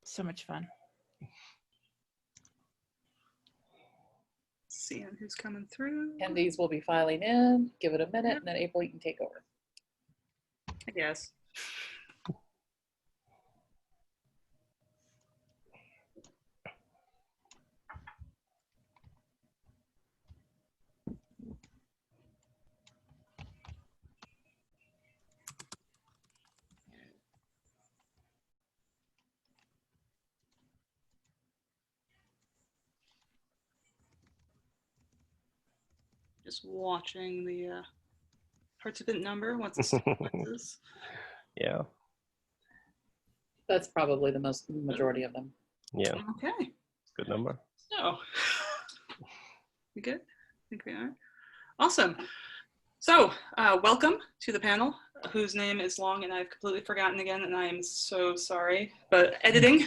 So much fun. Seeing who's coming through. And these will be filing in. Give it a minute, and then April, you can take over. I guess. Just watching the participant number. What's the sequences? Yeah. That's probably the majority of them. Yeah. Okay. Good number. So, we good? I think we are. Awesome. So, welcome to the panel, whose name is long and I've completely forgotten again, and I am so sorry. But editing,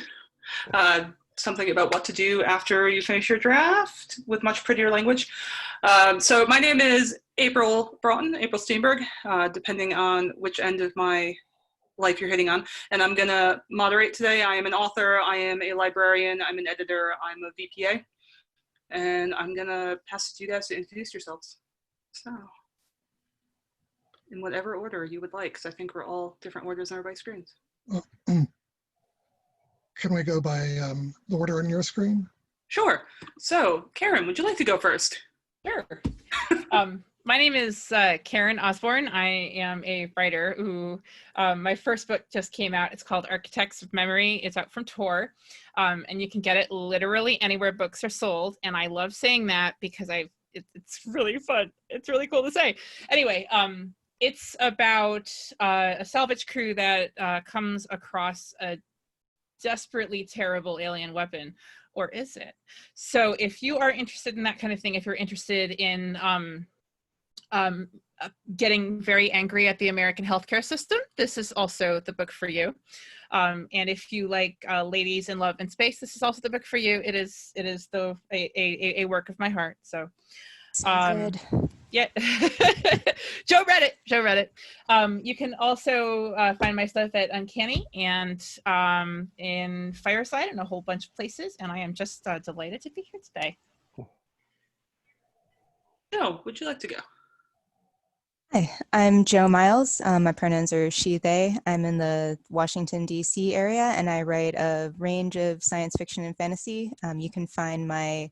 something about what to do after you finish your draft with much prettier language. So my name is April Broughton, April Steenberg, depending on which end of my life you're hitting on. And I'm gonna moderate today. I am an author, I am a librarian, I'm an editor, I'm a VPA. And I'm gonna pass it to you guys to introduce yourselves. So, in whatever order you would like, because I think we're all different orders on everybody's screens. Can we go by the order on your screen? Sure. So, Karen, would you like to go first? Sure. My name is Karen Osbourne. I am a writer who, my first book just came out. It's called Architects of Memory. It's out from Tor, and you can get it literally anywhere books are sold. And I love saying that because it's really fun. It's really cool to say. Anyway, it's about a salvage crew that comes across a desperately terrible alien weapon. Or is it? So if you are interested in that kind of thing, if you're interested in getting very angry at the American healthcare system, this is also the book for you. And if you like ladies in love and space, this is also the book for you. It is a work of my heart. So good. Yeah. Joe read it. You can also find my stuff at Uncanny and in Fireside and a whole bunch of places. And I am just delighted to be here today. Joe, would you like to go? Hi, I'm Joe Miles. My pronouns are she, they. I'm in the Washington, D.C. area, and I write a range of science fiction and fantasy. You can find my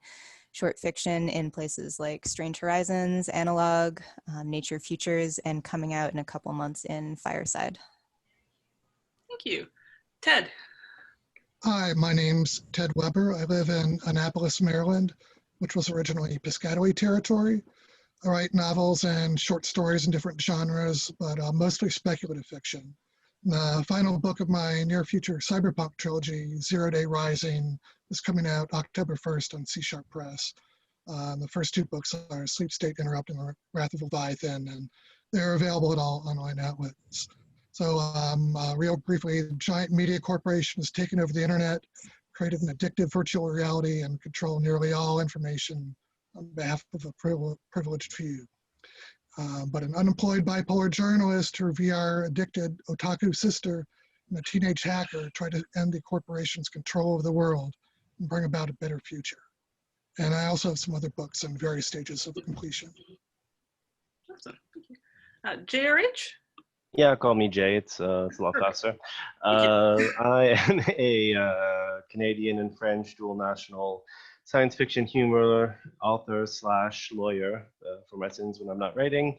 short fiction in places like Strange Horizons, Analog, Nature Futures, and coming out in a couple months in Fireside. Thank you. Ted. Hi, my name's Ted Weber. I live in Annapolis, Maryland, which was originally Piscataway territory. I write novels and short stories in different genres, but mostly speculative fiction. The final book of my near future cyberpunk trilogy, Zero Day Rising, is coming out October 1st on C# Press. The first two books are Sleep State Interrupting and Wrath of Leviathan, and they're available at all online outlets. So real briefly, the giant media corporation has taken over the internet, created an addictive virtual reality, and control nearly all information on behalf of a privileged few. But an unemployed bipolar journalist, her VR-addicted otaku sister, and a teenage hacker try to end the corporation's control of the world and bring about a better future. And I also have some other books in various stages of completion. Awesome. Thank you. J.R.H.? Yeah, call me Jay. It's a lot faster. I am a Canadian and French dual national science fiction humor author / lawyer for my sins when I'm not writing.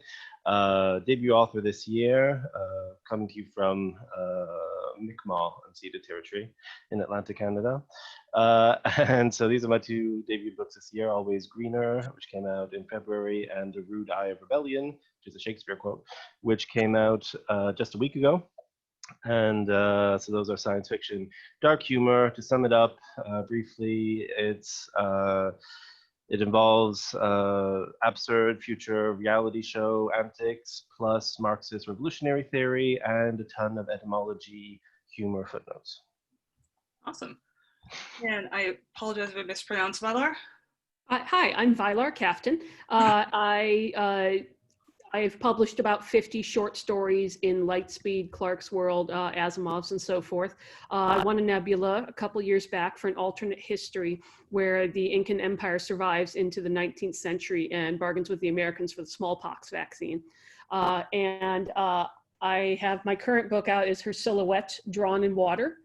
Debut author this year, coming to you from Mi'kmaq, unceded territory in Atlantic Canada. And so these are my two debut books this year, Always Greener, which came out in February, and The Rude Eye of Rebellion, which is a Shakespeare quote, which came out just a week ago. And so those are science fiction, dark humor. To sum it up briefly, it involves absurd future reality show antics, plus Marxist revolutionary theory, and a ton of etymology, humor, footnotes. Awesome. And I apologize if I mispronounced Vylar. Hi, I'm Vylar Kaftan. I've published about 50 short stories in Lightspeed, Clark's World, Asimov's, and so forth. I won a Nebula a couple years back for an alternate history where the Incan Empire survives into the 19th century and bargains with the Americans for the smallpox vaccine. I have my current book out is Her Silhouette Drawn in Water,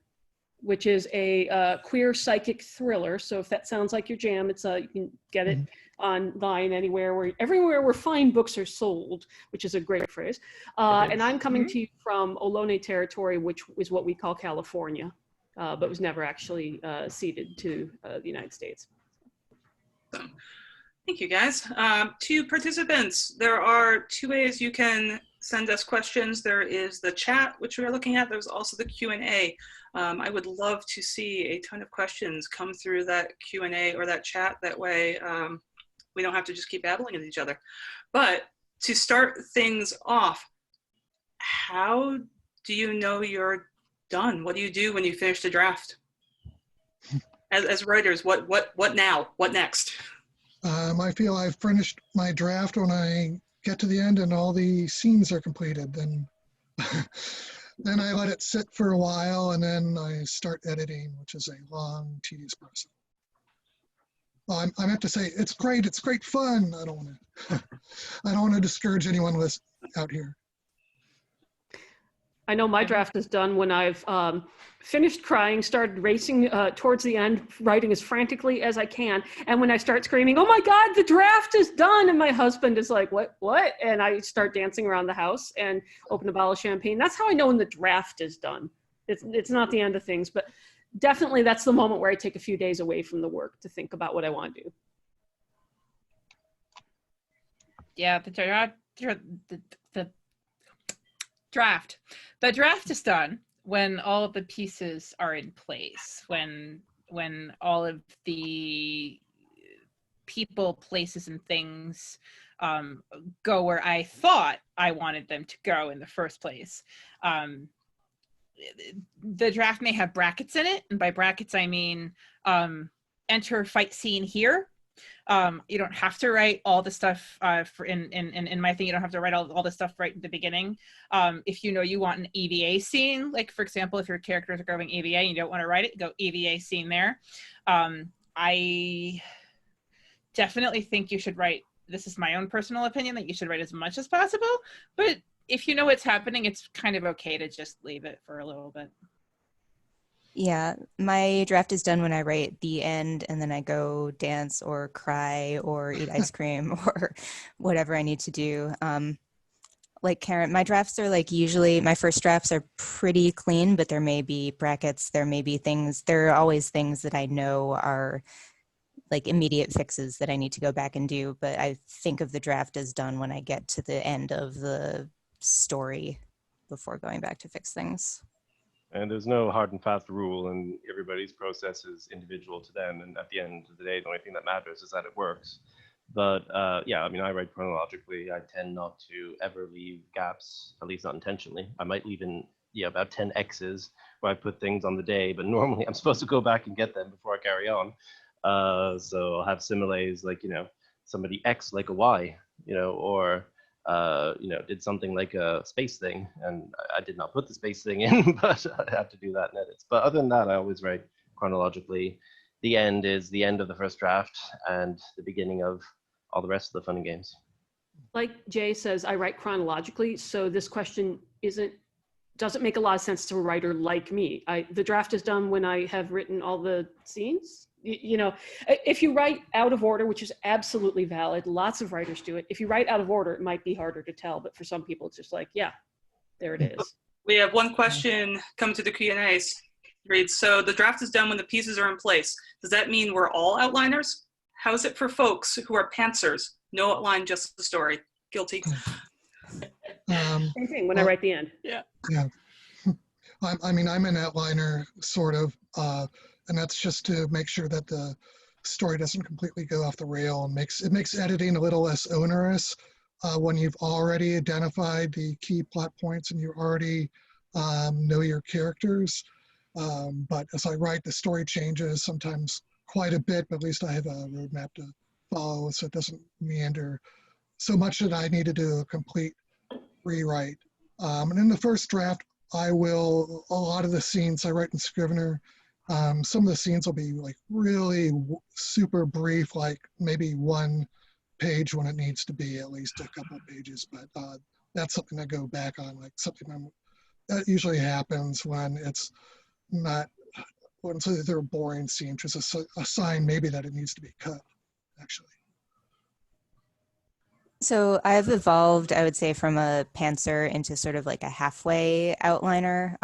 which is a queer psychic thriller. So if that sounds like your jam, it's you can get it online everywhere where fine books are sold, which is a great phrase. And I'm coming to you from Ohlone territory, which is what we call California, but was never actually ceded to the United States. Thank you, guys. To participants, there are two ways you can send us questions. There is the chat, which we are looking at. There's also the Q&A. I would love to see a ton of questions come through that Q&A or that chat. That way, we don't have to just keep battling at each other. But to start things off, how do you know you're done? What do you do when you finish the draft? As writers, what now? What next? I feel I've finished my draft when I get to the end and all the scenes are completed. Then, then I let it sit for a while and then I start editing, which is a long, tedious process. Well, I have to say it's great fun. I don't want to discourage anyone out here. I know my draft is done when I've finished crying, started racing towards the end, writing as frantically as I can. And when I start screaming, "Oh my God, the draft is done!" and my husband is like, "What? And I start dancing around the house and open a bottle of champagne. That's how I know when the draft is done. It's not the end of things, but definitely that's the moment where I take a few days away from the work to think about what I want to do. Yeah, the draft is done when all of the pieces are in place, when all of the people, places, and things go where I thought I wanted them to go in the first place. The draft may have brackets in it, and by brackets I mean enter fight scene here. You don't have to write all the stuff in my thing. You don't have to write all the stuff right at the beginning. If you know you want an EVA scene, like for example, if your characters are going EVA and you don't want to write it, go EVA scene there. I definitely think you should write, this is my own personal opinion, that you should write as much as possible, but if you know what's happening, it's kind of okay to just leave it for a little bit. Yeah, my draft is done when I write the end and then I go dance or cry or eat ice cream or whatever I need to do. Like Karen, my drafts are like usually, my first drafts are pretty clean, but there may be brackets, there may be things, there are always things that I know are like immediate fixes that I need to go back and do. But I think of the draft as done when I get to the end of the story before going back to fix things. And there's no hard and fast rule, and everybody's process is individual to them. And at the end of the day, the only thing that matters is that it works. But yeah, I mean, I write chronologically. I tend not to ever leave gaps, at least not intentionally. I might leave in about 10 X's where I put things on the day, but normally I'm supposed to go back and get them before I carry on. So I'll have similes like, somebody X like a Y, or did something like a space thing, and I did not put the space thing in, but I have to do that in edits. But other than that, I always write chronologically. The end is the end of the first draft and the beginning of all the rest of the fun and games. Like Jay says, I write chronologically, so this question doesn't make a lot of sense to a writer like me. The draft is done when I have written all the scenes. If you write out of order, which is absolutely valid, lots of writers do it. If you write out of order, it might be harder to tell, but for some people, it's just like, yeah, there it is. We have one question come to the Q&As. Reads, so the draft is done when the pieces are in place. Does that mean we're all outliners? How's it for folks who are pantsers? No outline, just the story. Guilty. Same thing when I write the end. Yeah. Yeah. I mean, I'm an outliner, sort of, and that's just to make sure that the story doesn't completely go off the rail, and it makes editing a little less onerous when you've already identified the key plot points and you already know your characters. But as I write, the story changes sometimes quite a bit, but at least I have a roadmap to follow so it doesn't meander so much that I need to do a complete rewrite. And in the first draft, a lot of the scenes I write in Scrivener, some of the scenes will be like really super brief, like maybe 1 page when it needs to be at least a couple of pages. But that's something I go back on, like that usually happens when it's not, when it's either a boring scene, just a sign maybe that it needs to be cut, actually. So I've evolved, I would say, from a pantser into sort of like a halfway outliner.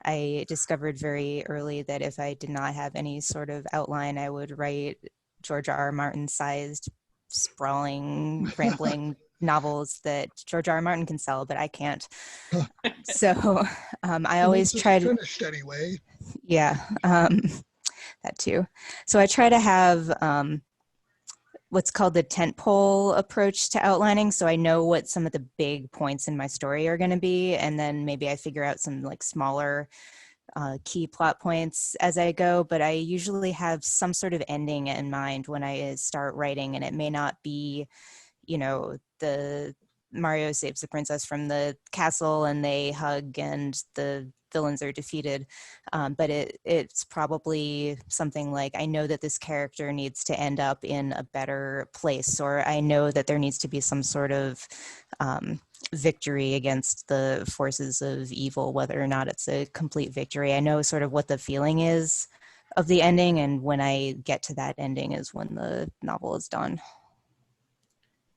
I discovered very early that if I did not have any sort of outline, I would write George R.R. Martin-sized, sprawling, rambling novels that George R.R. Martin can sell, but I can't. So I always try to... Finished anyway. Yeah, that too. So I try to have what's called the tentpole approach to outlining. So I know what some of the big points in my story are going to be, and then maybe I figure out some like smaller key plot points as I go, but I usually have some sort of ending in mind when I start writing, and it may not be, you know, the Mario saves the princess from the castle and they hug and the villains are defeated, but it's probably something like, I know that this character needs to end up in a better place, or I know that there needs to be some sort of victory against the forces of evil, whether or not it's a complete victory. I know sort of what the feeling is of the ending, and when I get to that ending is when the novel is done.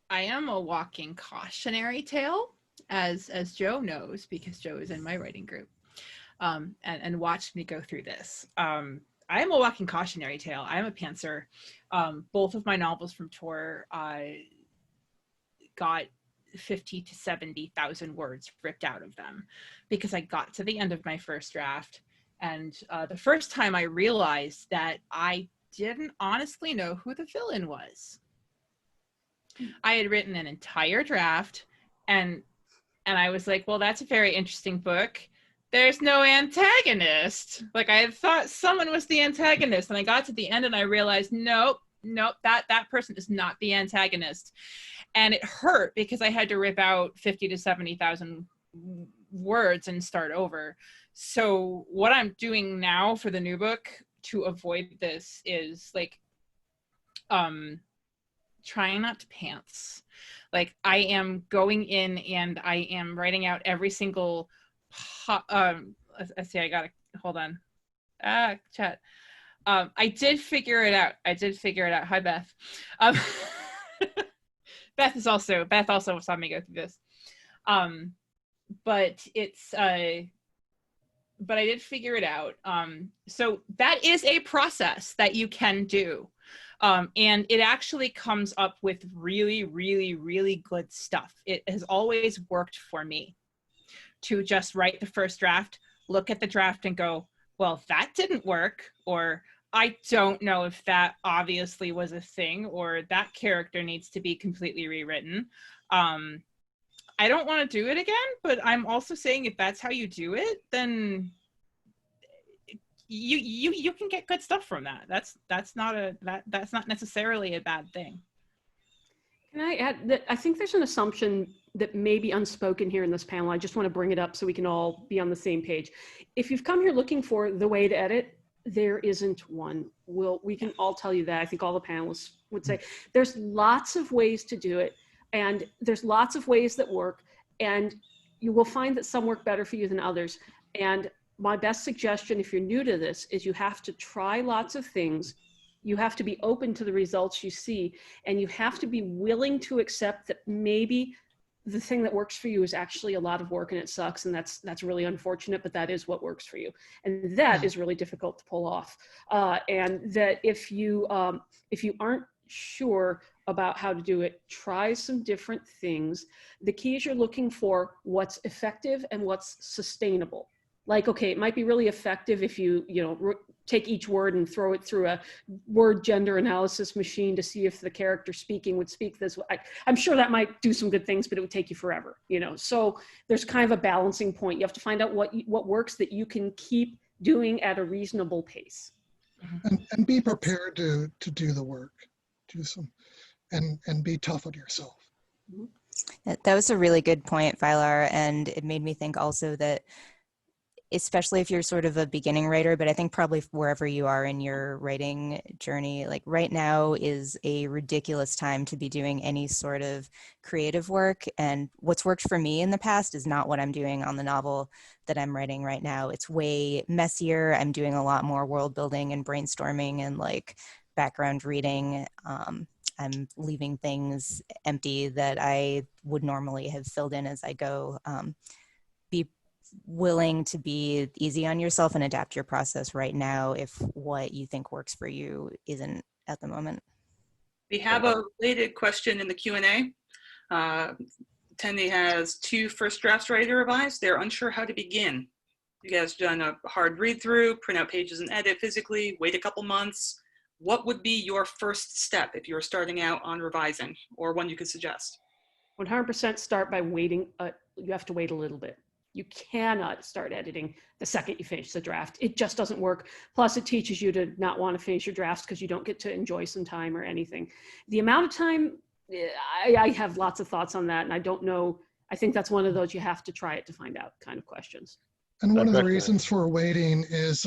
I am a walking cautionary tale, as Joe knows, because Joe is in my writing group. And watched me go through this. I am a walking cautionary tale. I am a pantser. Both of my novels from Tor got 50 to 70,000 words ripped out of them because I got to the end of my first draft. And the first time I realized that I didn't honestly know who the villain was. I had written an entire draft and I was like, well, that's a very interesting book. There's no antagonist. Like, I thought someone was the antagonist, and I got to the end and I realized, nope, that person is not the antagonist. And it hurt because I had to rip out 50 to 70,000 words and start over. So what I'm doing now for the new book to avoid this is like, trying not to pants. Like, I am going in and I am writing out every single let's see, I gotta hold on. Chat. I did figure it out. Hi, Beth. Beth also saw me go through this. But it's but I did figure it out. So that is a process that you can do. And it actually comes up with really, really, really good stuff. It has always worked for me to just write the first draft, look at the draft and go, well, that didn't work, or I don't know if that obviously was a thing, or that character needs to be completely rewritten. I don't want to do it again, but I'm also saying if that's how you do it, then you can get good stuff from that. That's not necessarily a bad thing. Can I add that I think there's an assumption that may be unspoken here in this panel. I just want to bring it up so we can all be on the same page. If you've come here looking for the way to edit, there isn't one. We can all tell you that. I think all the panelists would say there's lots of ways to do it, and there's lots of ways that work, and you will find that some work better for you than others. And my best suggestion, if you're new to this, is you have to try lots of things. You have to be open to the results you see, and you have to be willing to accept that maybe the thing that works for you is actually a lot of work and it sucks, and that's really unfortunate, but that is what works for you. And that is really difficult to pull off. And that if you aren't sure about how to do it, try some different things. The key is you're looking for what's effective and what's sustainable. Like, okay, it might be really effective if you take each word and throw it through a word gender analysis machine to see if the character speaking would speak this way. I'm sure that might do some good things, but it would take you forever, So there's kind of a balancing point. You have to find out what works that you can keep doing at a reasonable pace. And be prepared to do the work, and be tough on yourself. That was a really good point, Vylar, and it made me think also that, especially if you're sort of a beginning writer, but I think probably wherever you are in your writing journey, like right now is a ridiculous time to be doing any sort of creative work. And what's worked for me in the past is not what I'm doing on the novel that I'm writing right now. It's way messier. I'm doing a lot more world building and brainstorming and like background reading. I'm leaving things empty that I would normally have filled in as I go. Be willing to be easy on yourself and adapt your process right now if what you think works for you isn't at the moment. We have a related question in the Q&A. Attendee has 2 first drafts ready to revise. They're unsure how to begin. You guys done a hard read through, print out pages and edit physically, wait a couple months. What would be your first step if you were starting out on revising, or one you could suggest? 100% start by waiting. You have to wait a little bit. You cannot start editing the second you finish the draft. It just doesn't work. Plus, it teaches you to not want to finish your drafts because you don't get to enjoy some time or anything. The amount of time, I have lots of thoughts on that, and I don't know. I think that's one of those you have to try it to find out kind of questions. And one of the reasons for waiting is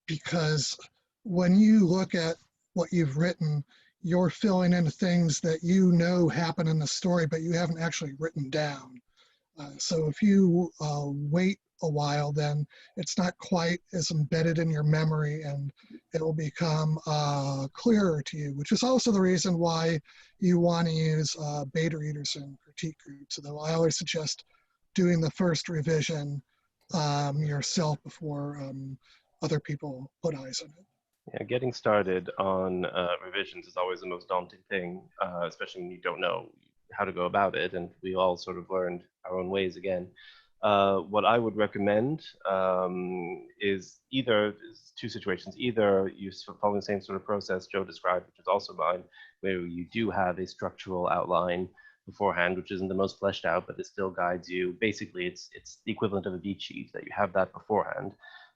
because when you look at what you've written, you're filling in things that you know happen in the story, but you haven't actually written down. So if you wait a while, then it's not quite as embedded in your memory and it will become clearer to you, which is also the reason why you want to use beta readers and critique groups. Although I always suggest doing the first revision yourself before other people put eyes on it. Yeah, getting started on revisions is always the most daunting thing, especially when you don't know how to go about it, and we all sort of learned our own ways again. What I would recommend is either 2 situations. Either you follow the same sort of process Joe described, which is also mine, where you do have a structural outline beforehand, which isn't the most fleshed out, but it still guides you. Basically, it's the equivalent of a beat sheet, that you have that beforehand.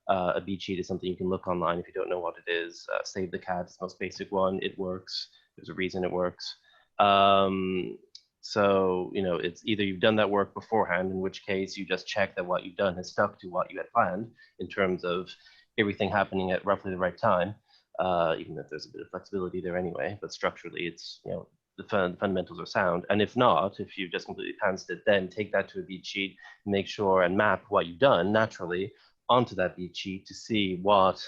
A beat sheet is something you can look online if you don't know what it is. Save the Cat is the most basic one. It works. There's a reason it works. So, you know, it's either you've done that work beforehand, in which case you just check that what you've done has stuck to what you had planned in terms of everything happening at roughly the right time, even if there's a bit of flexibility there anyway, but structurally it's, you know, the fundamentals are sound. And if not, if you've just completely pantsed it, then take that to a beat sheet, make sure and map what you've done naturally onto that beat sheet to see what,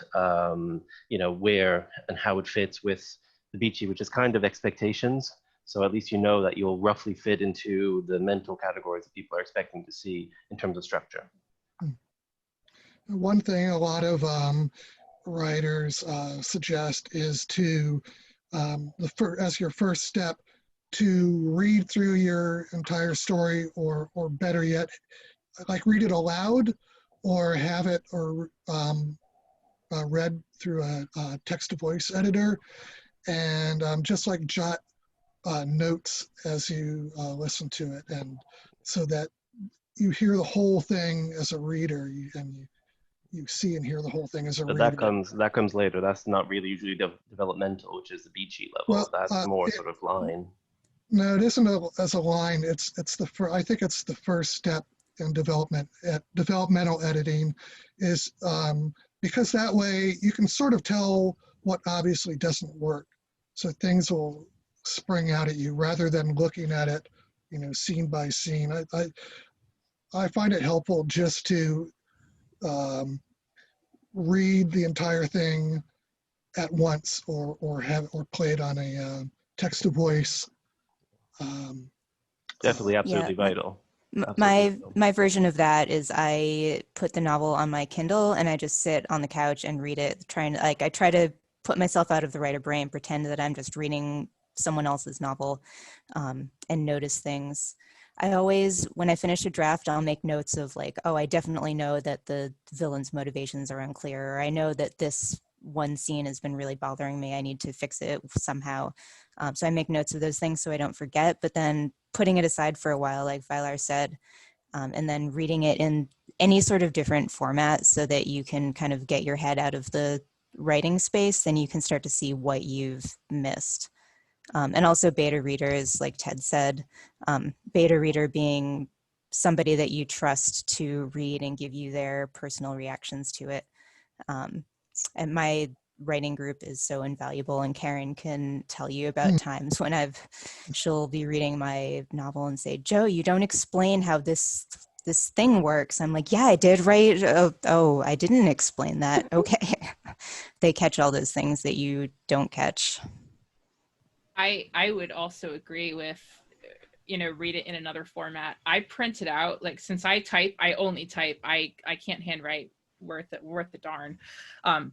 you know, where and how it fits with the beat sheet, which is kind of expectations. So at least you know that you'll roughly fit into the mental categories that people are expecting to see in terms of structure. One thing a lot of writers suggest is to, as your first step, to read through your entire story, or better yet, like read it aloud, or have it read through a text-to-voice editor, and just like jot notes as you listen to it, and so that you hear the whole thing as a reader, and you see and hear the whole thing as a But reader. that comes later. That's not really usually developmental, which is the beat sheet level. Well, that's more sort of line. No, it isn't as a line. I think it's the first step in developmental editing, is because that way you can sort of tell what obviously doesn't work. So things will spring out at you rather than looking at it, you know, scene by scene. I find it helpful just to read the entire thing at once, or play it on a text to voice. Definitely, absolutely Yeah, vital. My version of that is I put the novel on my Kindle and I just sit on the couch and read it, I try to put myself out of the writer brain, pretend that I'm just reading someone else's novel, and notice things. I always, when I finish a draft, I'll make notes of like, oh, I definitely know that the villain's motivations are unclear, or I know that this one scene has been really bothering me. I need to fix it somehow. So I make notes of those things so I don't forget, but then putting it aside for a while, like Vylar said, and then reading it in any sort of different format so that you can kind of get your head out of the writing space, then you can start to see what you've missed. And also beta readers, like Ted said, beta reader being somebody that you trust to read and give you their personal reactions to it. And my writing group is so invaluable, and Karen can tell you about times when she'll be reading my novel and say, Joe, you don't explain how this thing works. I'm like, yeah, I did, right? Oh, I didn't explain that. Okay. They catch all those things that you don't catch. I would also agree with, read it in another format. I print it out. Like, since I type, I only type. I can't handwrite worth the darn.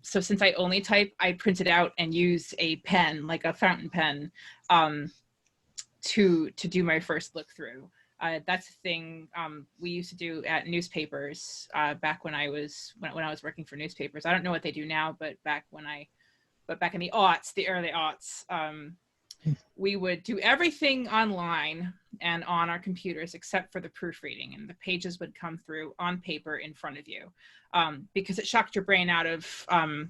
So since I only type, I print it out and use a pen, like a fountain pen, to do my first look through. That's a thing we used to do at newspapers back when I was working for newspapers. I don't know what they do now, but back in the early aughts, we would do everything online and on our computers except for the proofreading, and the pages would come through on paper in front of you, because it shocked your brain out of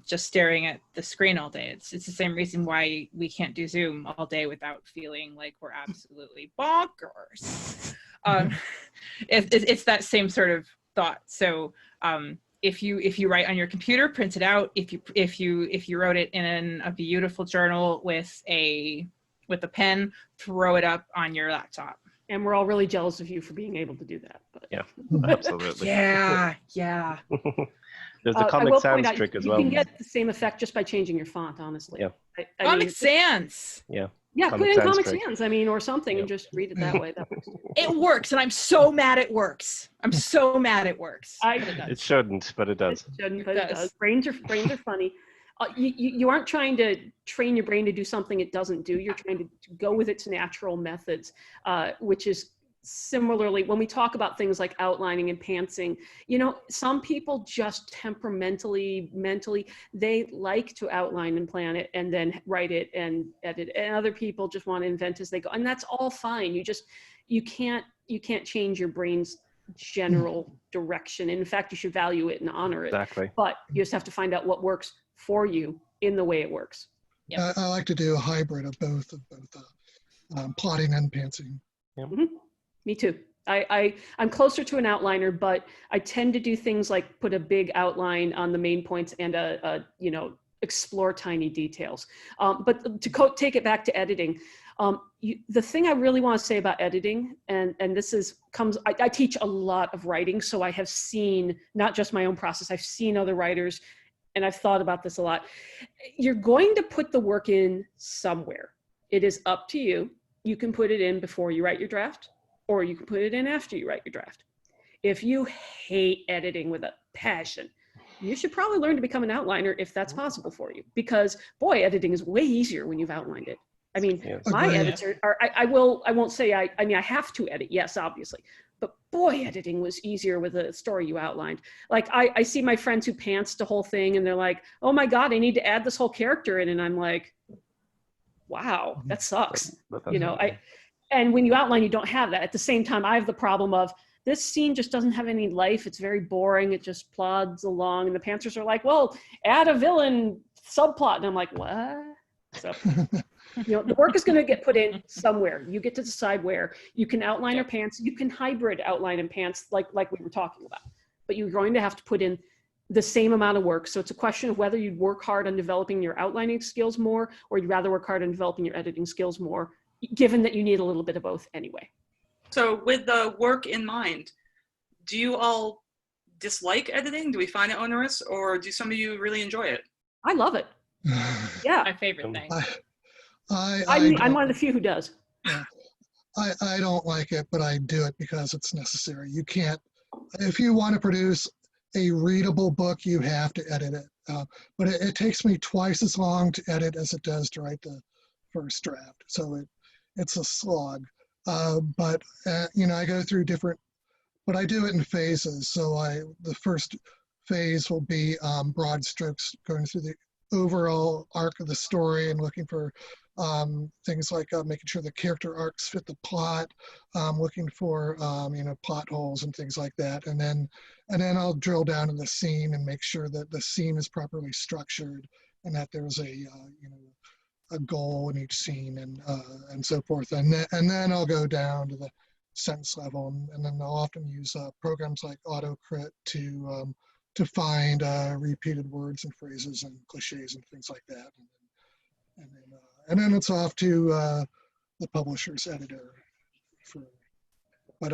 just staring at the screen all day. It's the same reason why we can't do Zoom all day without feeling like we're absolutely bonkers. It's that same sort of thought. So if you write on your computer, print it out. If you wrote it in a beautiful journal with a pen, throw it up on your laptop. And we're all really jealous of you for being able to do that. But. Yeah, absolutely. Yeah. There's the Comic Sans trick as well. You can get the same effect just by changing your font, honestly. Yeah. Comic Sans. Yeah. Yeah, put it in Comic Sans, or something, and just read it that way. That works. It works, and I'm so mad it works. I'm so mad it works. It shouldn't, but it does. It shouldn't, but it does. Brains are funny. You aren't trying to train your brain to do something it doesn't do. You're trying to go with its natural methods, which is similarly when we talk about things like outlining and pantsing. Some people just mentally, they like to outline and plan it and then write it and edit it. And other people just want to invent as they go, and that's all fine. You can't change your brain's general direction. In fact, you should value it and honor it. Exactly. But you just have to find out what works for you in the way it works. Yep. I like to do a hybrid of both plotting and pantsing. Yep. Mm-hmm. Me too. I'm closer to an outliner, but I tend to do things like put a big outline on the main points and explore tiny details. But to take it back to editing, the thing I really want to say about editing, and this I teach a lot of writing, so I have seen not just my own process, I've seen other writers, and I've thought about this a lot. You're going to put the work in somewhere. It is up to you. You can put it in before you write your draft, or you can put it in after you write your draft. If you hate editing with a passion, you should probably learn to become an outliner if that's possible for you, because boy, editing is way easier when you've outlined it. I mean, my edits are, I won't say, I have to edit, yes, obviously, but boy, editing was easier with a story you outlined. Like I see my friends who pants the whole thing and they're like, oh my God, I need to add this whole character in. And I'm like, wow, that sucks. And when you outline, you don't have that. At the same time, I have the problem of this scene just doesn't have any life. It's very boring. It just plods along. And the pantsers are like, well, add a villain subplot. And I'm like, what? So, the work is going to get put in somewhere. You get to decide where. You can outline or pants. You can hybrid outline and pants like we were talking about. But you're going to have to put in the same amount of work. So it's a question of whether you'd work hard on developing your outlining skills more, or you'd rather work hard on developing your editing skills more, given that you need a little bit of both anyway. So with the work in mind, do you all dislike editing? Do we find it onerous, or do some of you really enjoy it? I love it. Yeah. My favorite thing. I'm one of the few who does. Yeah. I don't like it, but I do it because it's necessary. You can't, if you want to produce a readable book, you have to edit it. But it takes me twice as long to edit as it does to write the first draft. So it's a slog. But I go through but I do it in phases. So the first phase will be broad strokes, going through the overall arc of the story and looking for things like making sure the character arcs fit the plot, looking for plot holes and things like that, and then I'll drill down to the scene and make sure that the scene is properly structured and that there's a goal in each scene and so forth. And then I'll go down to the sentence level, and then I'll often use programs like AutoCrit to find repeated words and phrases and cliches and things like that. And then it's off to the publisher's editor. But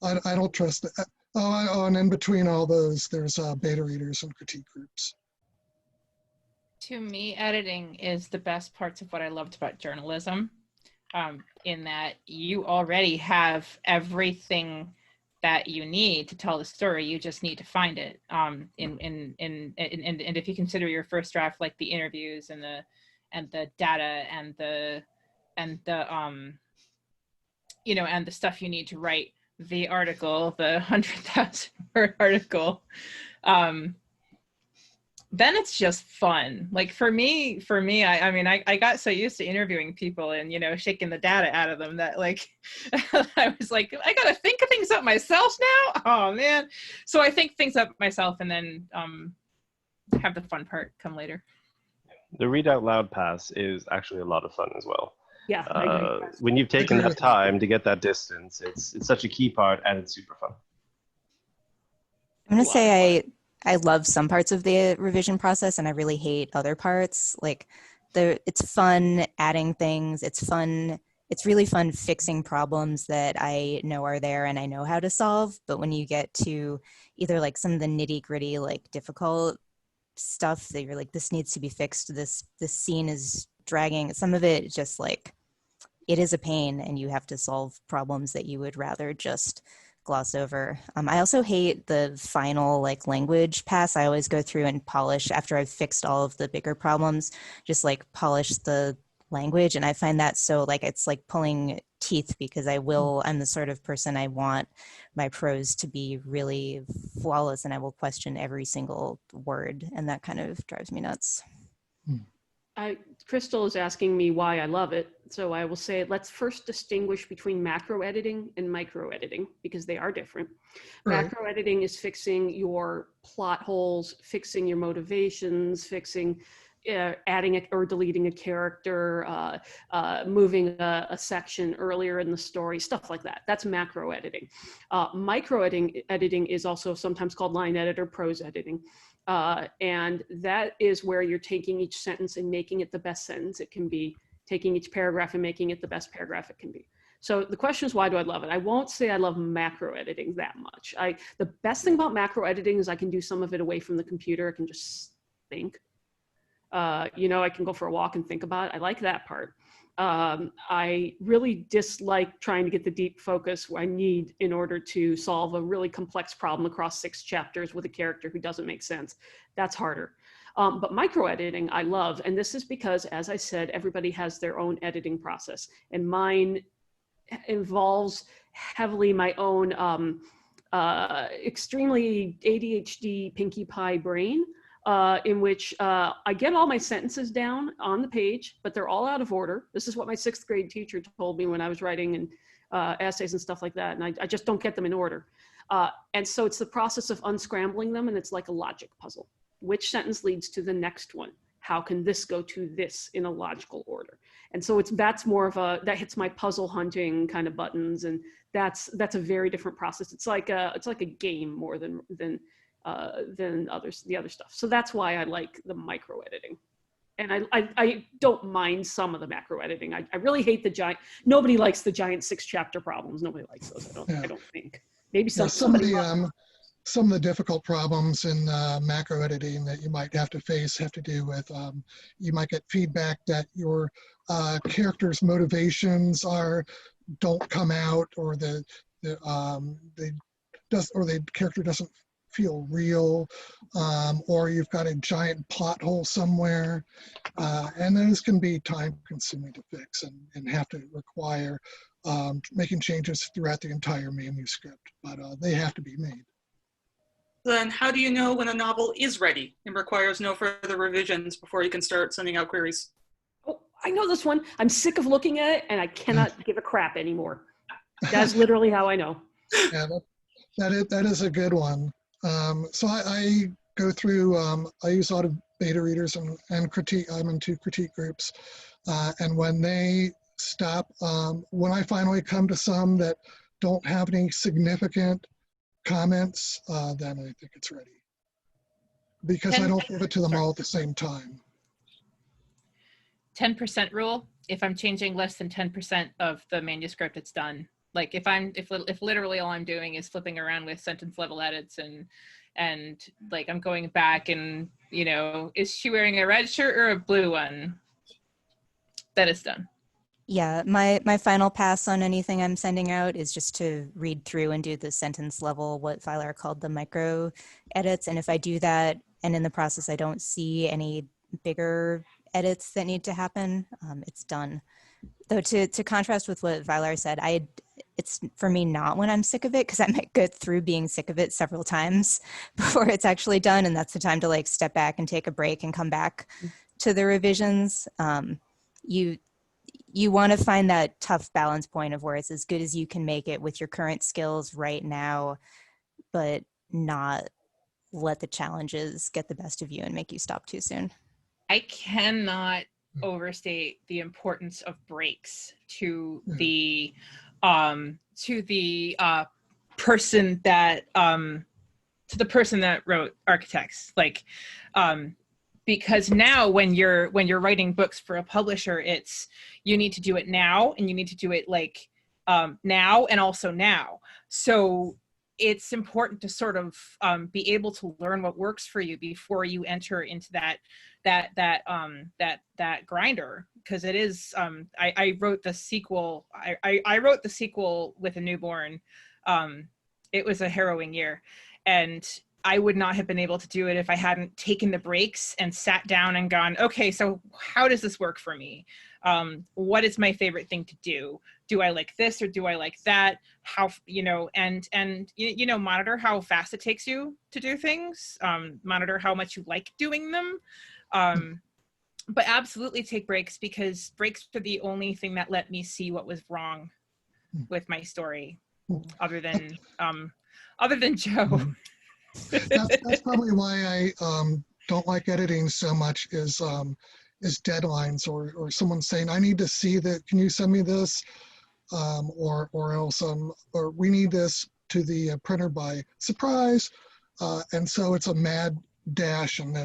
I don't trust it. Oh, and in between all those, there's beta readers and critique groups. To me, editing is the best parts of what I loved about journalism, in that you already have everything that you need to tell the story. You just need to find it. And if you consider your first draft, like the interviews and the data and the stuff you need to write the article, the 100,000 word article, then it's just fun. Like for me, I mean, I got so used to interviewing people and, shaking the data out of them that like, I was like, I got to think of things up myself now. Oh man. So I think things up myself and then have the fun part come later. The read out loud pass is actually a lot of fun as well. Yeah, I agree. When you've taken that time to get that distance, it's such a key part and it's super fun. I'm going to say I love some parts of the revision process and I really hate other parts. Like it's fun adding things. It's really fun fixing problems that I know are there and I know how to solve. But when you get to either like some of the nitty gritty, like difficult stuff that you're like, this needs to be fixed. This scene is dragging. Some of it just like, it is a pain and you have to solve problems that you would rather just gloss over. I also hate the final like language pass. I always go through and polish after I've fixed all of the bigger problems, just like polish the language. And I find that so like, it's like pulling teeth because I'm the sort of person I want my prose to be really flawless and I will question every single word. And that kind of drives me nuts. Crystal is asking me why I love it. So I will say, let's first distinguish between macro editing and micro editing because they are different. Right. Macro editing is fixing your plot holes, fixing your motivations, fixing adding it or deleting a character, moving a section earlier in the story, stuff like that. That's macro editing. Micro editing is also sometimes called line edit or prose editing. And that is where you're taking each sentence and making it the best sentence it can be, taking each paragraph and making it the best paragraph it can be. So the question is, why do I love it? I won't say I love macro editing that much. The best thing about macro editing is I can do some of it away from the computer. I can just think. I can go for a walk and think about it. I like that part. I really dislike trying to get the deep focus I need in order to solve a really complex problem across 6 chapters with a character who doesn't make sense. That's harder. But micro editing I love, and this is because, as I said, everybody has their own editing process, and mine involves heavily my own extremely ADHD Pinkie Pie brain. In which I get all my sentences down on the page, but they're all out of order. This is what my 6th grade teacher told me when I was writing and essays and stuff like that. And I just don't get them in order. And so it's the process of unscrambling them. And it's like a logic puzzle. Which sentence leads to the next one? How can this go to this in a logical order? And so that's more of that hits my puzzle hunting kind of buttons. And that's a very different process. It's like a game more than the other stuff. So that's why I like the micro editing. And I don't mind some of the macro editing. I really hate nobody likes the giant 6 chapter problems. Nobody likes those, I don't think. Maybe some of the difficult problems in macro editing that you might have to face have to do with, you might get feedback that your character's motivations don't come out, or the character doesn't feel real, or you've got a giant plot hole somewhere, and those can be time consuming to fix and have to require making changes throughout the entire manuscript, but they have to be made. Then how do you know when a novel is ready and requires no further revisions before you can start sending out queries? Oh, I know this one. I'm sick of looking at it and I cannot give a crap anymore. That's literally how I know. Yeah, that is a good one. So I go through, I use a lot of beta readers and critique. I'm in 2 critique groups. And when they stop, when I finally come to some that don't have any significant comments, then I think it's ready. Because I don't give it to them all at the same time. 10% rule. If I'm changing less than 10% of the manuscript, it's done. Like if literally all I'm doing is flipping around with sentence level edits and like I'm going back and, you know, is she wearing a red shirt or a blue one? That is done. Yeah, my final pass on anything I'm sending out is just to read through and do the sentence level, what Vylar called the micro edits. And if I do that and in the process I don't see any bigger edits that need to happen, it's done. Though to contrast with what Vylar said, it's for me not when I'm sick of it, because I might go through being sick of it several times before it's actually done, and that's the time to like step back and take a break and come back to the revisions. You want to find that tough balance point of where it's as good as you can make it with your current skills right now, but not let the challenges get the best of you and make you stop too soon. I cannot overstate the importance of breaks to the person that wrote Architects, like because now when you're writing books for a publisher, it's you need to do it now, and you need to do it like now and also now. So it's important to sort of be able to learn what works for you before you enter into that grinder, because it is I wrote the sequel. I wrote the sequel with a newborn. It was a harrowing year, and I would not have been able to do it if I hadn't taken the breaks and sat down and gone, okay, so how does this work for me? What is my favorite thing to do? Do I like this or do I like that? How, you know, and monitor how fast it takes you to do things. Monitor how much you like doing them. But absolutely take breaks, because breaks are the only thing that let me see what was wrong with my story, other than Joe. That's probably why I don't like editing so much is deadlines or someone saying, I need to see that, can you send me this? Or else, or we need this to the printer by surprise. And so it's a mad dash, and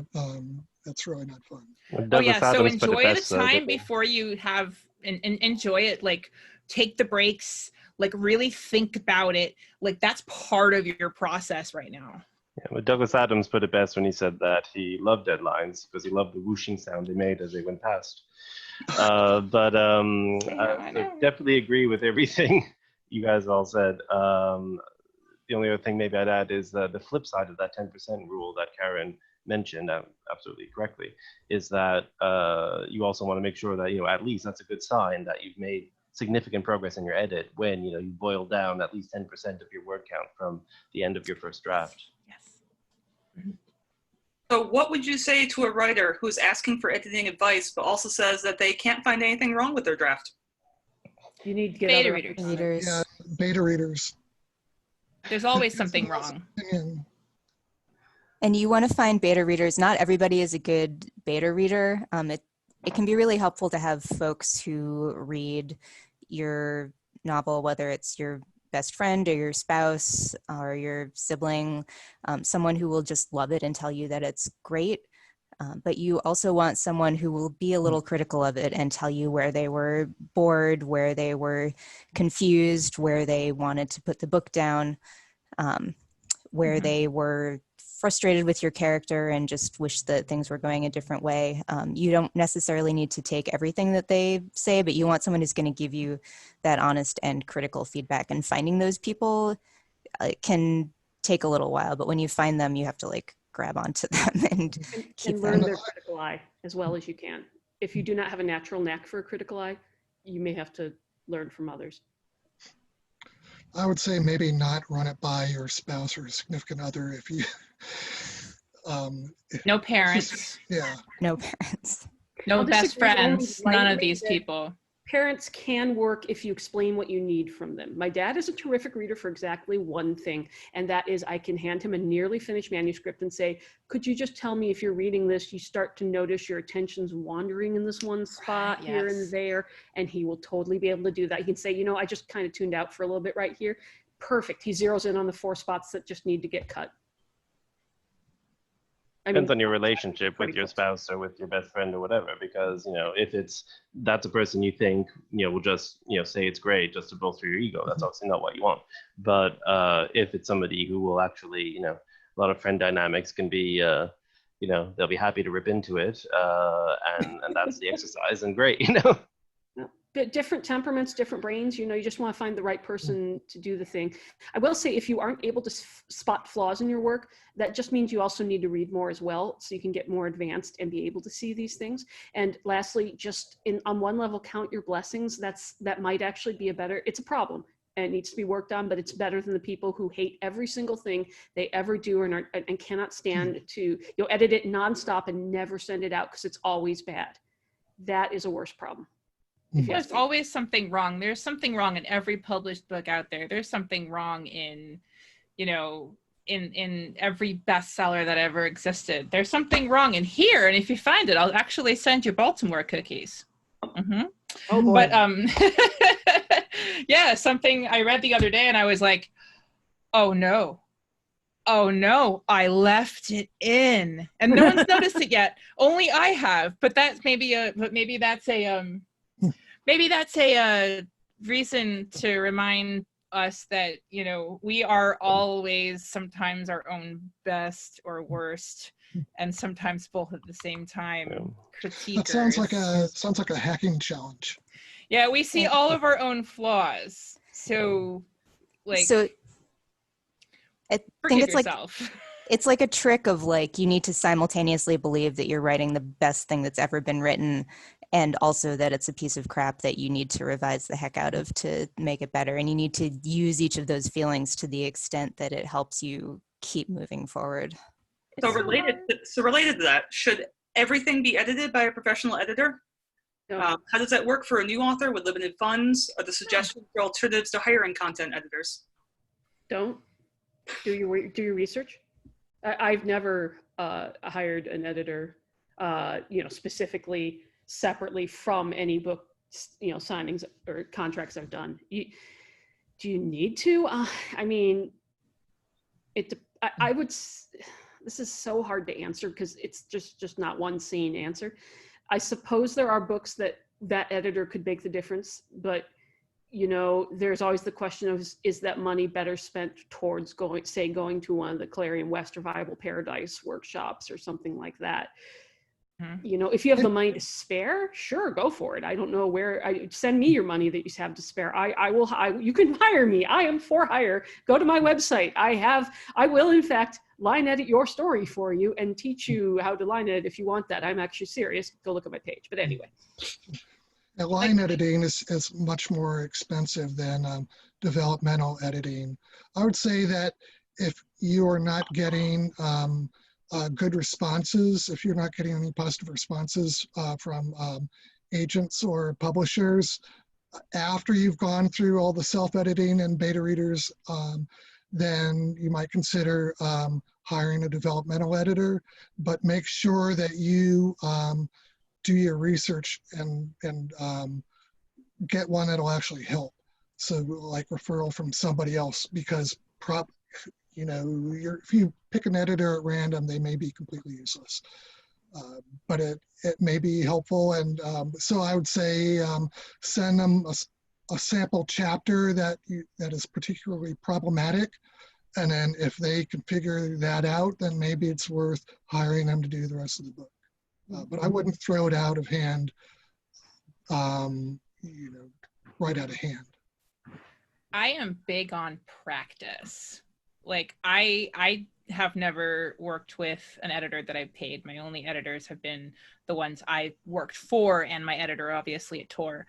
that's really not fun. Oh yeah, so enjoy the time before you have, and enjoy it, like take the breaks, like really think about it, like that's part of your process right now. Yeah, well, Douglas Adams put it best when he said that he loved deadlines because he loved the whooshing sound they made as they went past. I definitely agree with everything you guys all said. The only other thing maybe I'd add is the flip side of that 10% rule that Karen mentioned absolutely correctly is that you also want to make sure that, you know, at least that's a good sign that you've made significant progress in your edit when, you know, you boil down at least 10% of your word count from the end of your first draft. So what would you say to a writer who's asking for editing advice, but also says that they can't find anything wrong with their draft? You need to get Beta other readers. Yeah, beta readers. There's always something wrong. And you want to find beta readers. Not everybody is a good beta reader. It can be really helpful to have folks who read your novel, whether it's your best friend or your spouse or your sibling, someone who will just love it and tell you that it's great. But you also want someone who will be a little critical of it and tell you where they were bored, where they were confused, where they wanted to put the book down, where they were frustrated with your character and just wish that things were going a different way. You don't necessarily need to take everything that they say, but you want someone who's going to give you that honest and critical feedback. And finding those people can take a little while, but when you find them, you have to like grab onto them and keep and learn them. their critical eye as well as you can. If you do not have a natural knack for a critical eye, you may have to learn from others. I would say maybe not run it by your spouse or significant other if you. No parents. Yeah. No parents. No I'll best disagree, only friends. None of lightly these that- people. Parents can work if you explain what you need from them. My dad is a terrific reader for exactly one thing, and that is I can hand him a nearly finished manuscript and say, could you just tell me if you're reading this, you start to notice your attention's wandering in this one spot here and there, and he will totally be able to do that. He can say, you know, I just kind of tuned out for a little bit right here. Perfect. He zeroes in on the 4 spots that just need to get cut. Depends on your relationship with pretty your close. spouse or with your best friend or whatever, because, you know, if that's a person you think, you know, will just, you know, say it's great just to bolster your ego, that's obviously not what you want. But if it's somebody who will actually, you know, a lot of friend dynamics can be, you know, they'll be happy to rip into it, and that's the exercise, and great, you know. But different temperaments, different brains, you know, you just want to find the right person to do the thing. I will say, if you aren't able to spot flaws in your work, that just means you also need to read more as well, so you can get more advanced and be able to see these things. And lastly, just on one level, count your blessings. That might actually be it's a problem and it needs to be worked on, but it's better than the people who hate every single thing they ever do and cannot stand to, edit it nonstop and never send it out because it's always bad. That is a worse problem. There's always something wrong. There's something wrong in every published book out there. There's something wrong in, you know, in every bestseller that ever existed. There's something wrong in here, and if you find it, I'll actually send you Baltimore cookies. Mm-hmm. Oh boy. But yeah, something I read the other day, and I was like, oh no, I left it in, and no one's noticed it yet. Only I have. But that's maybe that's a reason to remind us that, you know, we are always sometimes our own best or worst, and sometimes both at the same time. Critiquers. That sounds like a hacking challenge. Yeah, we see all of our own flaws. So, like, I think it's yourself. like it's like a trick of, like, you need to simultaneously believe that you're writing the best thing that's ever been written, and also that it's a piece of crap that you need to revise the heck out of to make it better. And you need to use each of those feelings to the extent that it helps you keep moving forward. So related to that, should everything be edited by a professional editor? No. How does that work for a new author with limited funds? Are the suggestions for alternatives to hiring content editors? Don't do your research. I've never hired an editor, specifically separately from any book, signings or contracts I've done. Do you need to? I mean, I would. This is so hard to answer because it's just not one sane answer. I suppose there are books that editor could make the difference, but there's always the question of, is that money better spent towards going to one of the Clarion West or Viable Paradise workshops or something like that. Mm-hmm. If you have the money to spare, sure, go for it. I don't know send me your money that you have to spare. You can hire me. I am for hire. Go to my website. I will in fact line edit your story for you and teach you how to line edit if you want that. I'm actually serious. Go look at my page. But anyway. Line editing is much more expensive than developmental editing. I would say that if you are not getting good responses, if you're not getting any positive responses from agents or publishers, after you've gone through all the self-editing and beta readers, then you might consider hiring a developmental editor, but make sure that you do your research and get one that'll actually help. So like referral from somebody else, because if you pick an editor at random, they may be completely useless. But it may be helpful. And so I would say send them a sample chapter that is particularly problematic. And then if they can figure that out, then maybe it's worth hiring them to do the rest of the book. But I wouldn't throw it out of hand, right out of hand. I am big on practice. Like I have never worked with an editor that I've paid. My only editors have been the ones I worked for, and my editor obviously at Tor.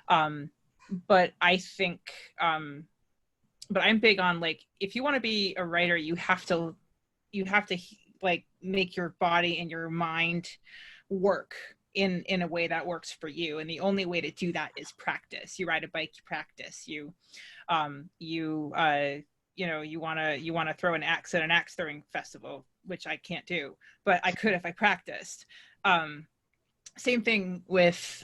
But I think, but I'm big on, like, if you want to be a writer, you have to like make your body and your mind work in a way that works for you. And the only way to do that is practice. You ride a bike, you practice. You want to throw an axe at an axe throwing festival, which I can't do, but I could if I practiced. Same thing with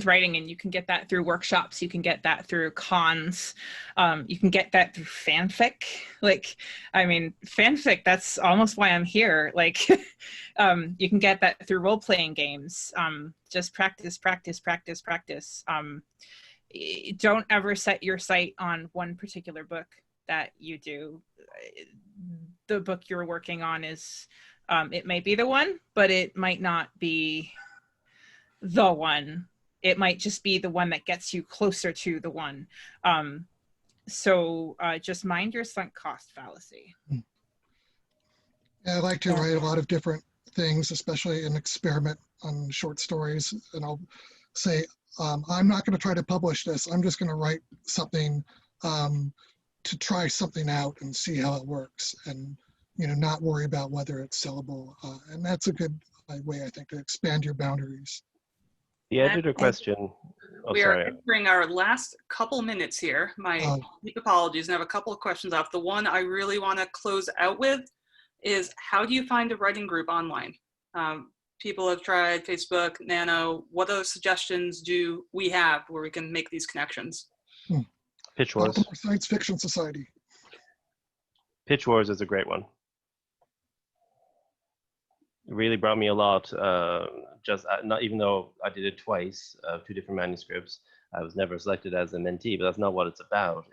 writing, and you can get that through workshops. You can get that through cons. You can get that through fanfic. Like, I mean, fanfic, that's almost why I'm here. Like, you can get that through role-playing games. Just practice, practice, practice, practice. Don't ever set your sight on one particular book that you do. The book you're working on is, it might be the one, but it might not be the one. It might just be the one that gets you closer to the one. So just mind your sunk cost fallacy. Yeah, I like to write a lot of different things, especially an experiment on short stories. And I'll say, I'm not going to try to publish this. I'm just going to write something to try something out and see how it works, and not worry about whether it's sellable. And that's a good way, I think, to expand your boundaries. The editor question. Oh, We sorry. are entering our last couple minutes here. My deep apologies, and I have a couple of questions off. The one I really want to close out with is, how do you find a writing group online? People have tried Facebook, Nano. What other suggestions do we have where we can make these connections? Pitch Wars. Baltimore Science Fiction Society. Pitch Wars is a great one. It really brought me a lot. Not even though I did it twice, 2 different manuscripts, I was never selected as a mentee, but that's not what it's about.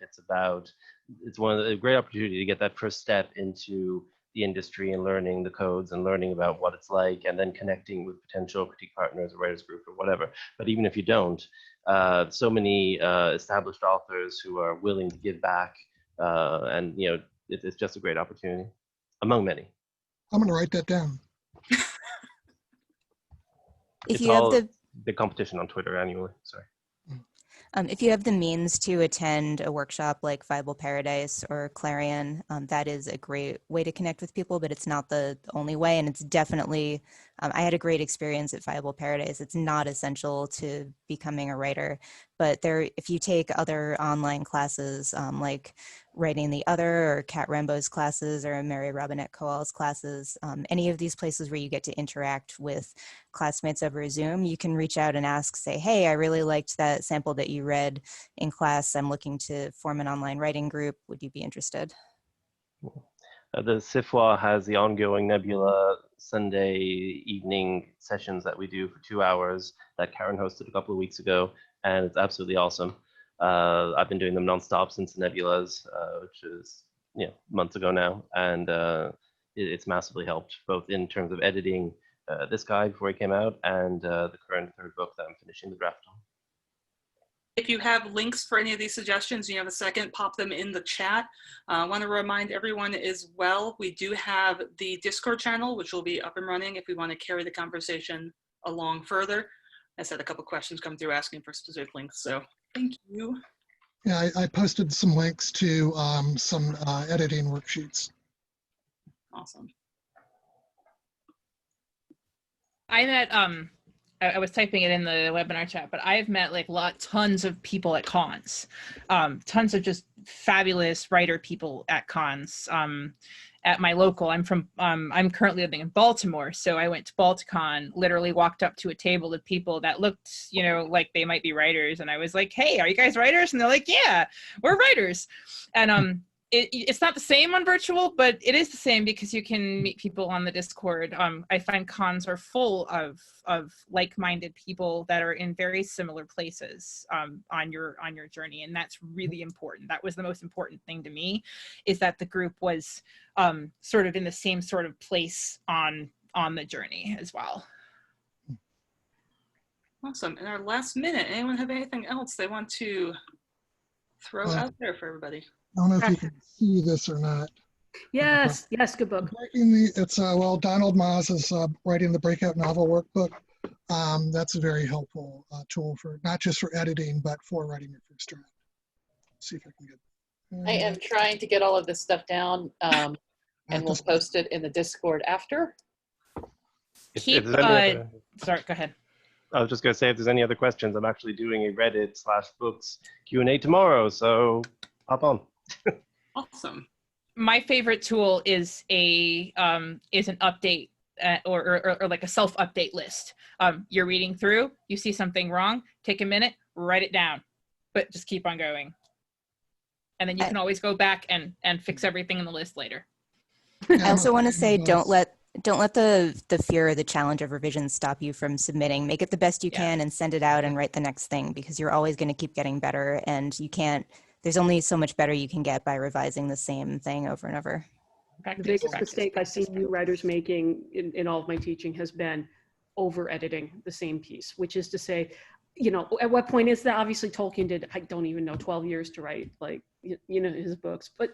It's one of the great opportunity to get that first step into the industry and learning the codes and learning about what it's like, and then connecting with potential critique partners or writers group or whatever. But even if you don't, so many established authors who are willing to give back, and it's just a great opportunity among many. I'm going to write that down. If It's you have the competition on Twitter annually. Sorry. If you have the means to attend a workshop like Viable Paradise or Clarion, that is a great way to connect with people, but it's not the only way. And it's definitely, I had a great experience at Viable Paradise. It's not essential to becoming a writer, but if you take other online classes, like Writing the Other or Kat Rambo's classes or Mary Robinette Coal's classes, any of these places where you get to interact with classmates over Zoom, you can reach out and ask, say, hey, I really liked that sample that you read in class. I'm looking to form an online writing group. Would you be interested? The CIFWA has the ongoing Nebula Sunday evening sessions that we do for 2 hours that Karen hosted a couple of weeks ago, and it's absolutely awesome. I've been doing them nonstop since Nebulas, which is months ago now, and it's massively helped, both in terms of editing this guide before it came out and the current 3rd book that I'm finishing the draft on. If you have links for any of these suggestions, you have a second, pop them in the chat. I want to remind everyone as well, we do have the Discord channel, which will be up and running if we want to carry the conversation along further. I said a couple questions come through asking for specific links, so thank you. Yeah, I posted some links to some editing worksheets. Awesome. I met, I was typing it in the webinar chat, but I've met like tons of people at cons, tons of just fabulous writer people at cons. At my local, I'm currently living in Baltimore, so I went to Balticon, literally walked up to a table of people that looked, like they might be writers, and I was like, hey, are you guys writers? And they're like, yeah, we're writers. And it's not the same on virtual, but it is the same because you can meet people on the Discord. I find cons are full of like-minded people that are in very similar places on your journey, and that's really important. That was the most important thing to me, is that the group was sort of in the same sort of place on the journey as well. Awesome. In our last minute, anyone have anything else they want to throw out there for everybody? I don't know if you can see this or not. Yes, good book. It's Donald Maas is writing the Breakout Novel Workbook. That's a very helpful tool for not just for editing, but for writing your first draft. See if I can get. I am trying to get all of this stuff down, and we'll post it in the Discord after. Keep, there's any other, sorry, go ahead. I was just going to say, if there's any other questions, I'm actually doing a Reddit/books Q&A tomorrow, so hop on. Awesome. My favorite tool is an update or like a self-update list. You're reading through, you see something wrong, take a minute, write it down, but just keep on going. And then you can always go back and fix everything in the list later. I also want to say, don't let the fear or the challenge of revision stop you from submitting. Make it the best you can and send it out and write the next thing, because you're always going to keep getting better, and there's only so much better you can get by revising the same thing over and over. The biggest mistake I see new writers making in all of my teaching has been over editing the same piece, which is to say, at what point is that? Obviously Tolkien did, I don't even know, 12 years to write, like, his books, but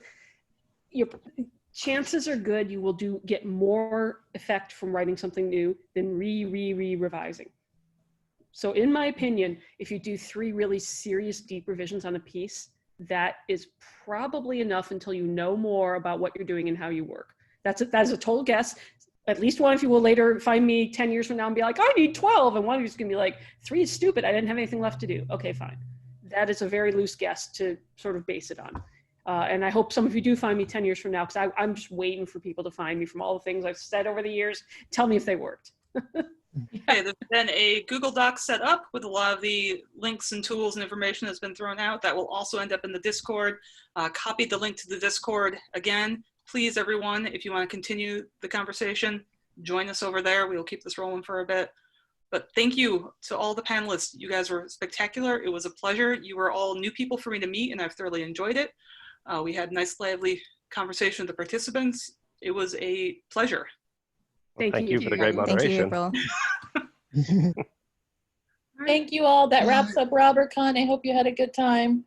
chances are good you will get more effect from writing something new than revising. So in my opinion, if you do 3 really serious deep revisions on a piece, that is probably enough until you know more about what you're doing and how you work. That is a total guess. At least one of you will later find me 10 years from now and be like, I need 12. And one of you is going to be like, 3 is stupid. I didn't have anything left to do. Okay, fine. That is a very loose guess to sort of base it on. And I hope some of you do find me 10 years from now, because I'm just waiting for people to find me from all the things I've said over the years. Tell me if they worked. Okay, there's been a Google Doc set up with a lot of the links and tools and information that's been thrown out. That will also end up in the Discord. Copied the link to the Discord again. Please, everyone, if you want to continue the conversation, join us over there. We will keep this rolling for a bit. But thank you to all the panelists. You guys were spectacular. It was a pleasure. You were all new people for me to meet, and I've thoroughly enjoyed it. We had a nice, lively conversation with the participants. It was a pleasure. Well, thank you for the great moderation. Thank you, April. Thank you all. That wraps up RobertCon. I hope you had a good time.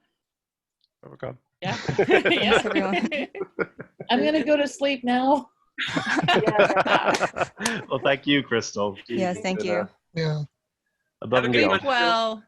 RobertCon. Yeah. Thanks, everyone. I'm going to go to sleep now. Well, thank you, Crystal. Yes, thank you. Yeah. Above and Have a good beyond. one. Well.